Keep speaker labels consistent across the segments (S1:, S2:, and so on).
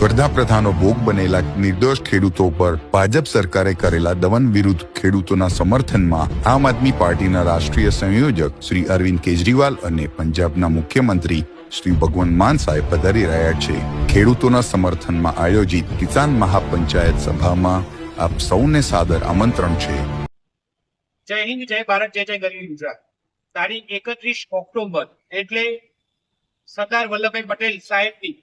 S1: વડાપ્રધાનો ભોગ બનેલા નિર્દોષ ખેડૂતો પર ભાજપ સરકારે કરેલા દમન વિરુદ્ધ ખેડૂતોના સમર્થનમાં આમ આદમી પાર્ટીના રાષ્ટ્રીય સંયોજક શ્રી અરવિંદ કેજરીવાલ અને પંજાબના મુખ્યમંત્રી શ્રી ભગવંત માન સાહેબ પધારી રહ્યા છે। ખેડૂતોના સમર્થનમાં આયોજિત કિસાન મહાપંચાયત સભામાં આપ સૌને સાદર આમંત્રણ છે।
S2: જય હિન્દ, જય ભારત, જય જય ગરવી ગુજરાત। તારીખ 31 ઓક્ટોબર એટલે સરદાર વલ્લભભાઈ પટેલ સાહેબની,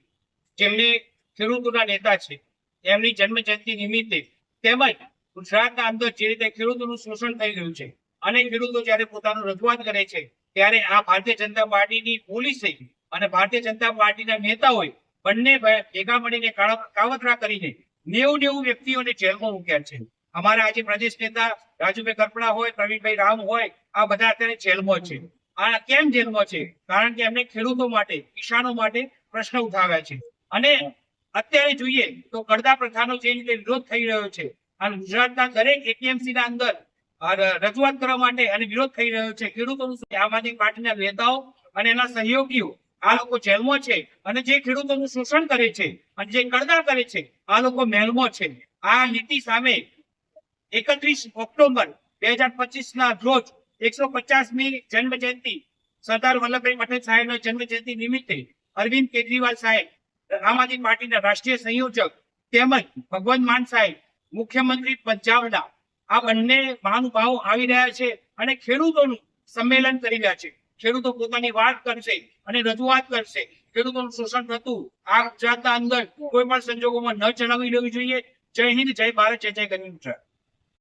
S2: જેમને ખેડૂતોના નેતા છે, એમની જન્મ જયંતિ નિમિત્તે તેમજ ગુજરાતના અંદર જે રીતે ખેડૂતોનું શોષણ થઈ રહ્યું છે અને ખેડૂતો જ્યારે પોતાનું રજૂઆત કરે છે ત્યારે આ ભારતીય જનતા પાર્ટીની પોલીસે અને ભારતીય જનતા પાર્ટીના નેતાઓએ બંને ભેગા મળીને કાવતરા કરીને 90 વ્યક્તિઓને જેલમાં મૂક્યા છે। અમારા આજે પ્રદેશ નેતા રાજુભાઈ કરપડા હોય, પ્રવીણભાઈ રામ હોય, આ બધા અત્યારે જેલમાં છે। આ કેમ જેલમાં છે? કારણ કે એમને ખેડૂતો માટે, કિસાનો માટે પ્રશ્ન ઉઠાવ્યા છે। અને અત્યારે જોઈએ તો કરદા પ્રથાનો જે રીતે વિરોધ થઈ રહ્યો છે અને ગુજરાતના દરેક એપીએમસી ના અંદર રજૂઆત કરવા માટે અને વિરોધ થઈ રહ્યો છે ખેડૂતોનું, આમ આદમી પાર્ટીના નેતાઓ અને એના સહયોગીઓ આ લોકો જેલમાં છે અને જે ખેડૂતોનું શોષણ કરે છે અને જે કરદા કરે છે આ લોકો મહેલમાં છે। આ નીતિ સામે 31 ઓક્ટોબર 2025 ના રોજ 150મી જન્મ જયંતિ સરદાર વલ્લભભાઈ પટેલ સાહેબના જન્મ જયંતિ નિમિત્તે અરવિંદ કેજરીવાલ સાહેબ, આમ આદમી પાર્ટીના રાષ્ટ્રીય સંયોજક, તેમજ ભગવંત માન સાહેબ, મુખ્યમંત્રી પંજાબના, આ બંને મહાનુભાવો આવી રહ્યા છે અને ખેડૂતોનું સંમેલન કરી રહ્યા છે। ખેડૂતો પોતાની વાત કરશે અને રજૂઆત કરશે। ખેડૂતોનું શોષણ થતું આ ગુજરાતના અંદર કોઈ પણ સંજોગોમાં ન ચલાવી લેવું જોઈએ। જય હિન્દ, જય ભારત, જય જય ગરવી ગુજરાત।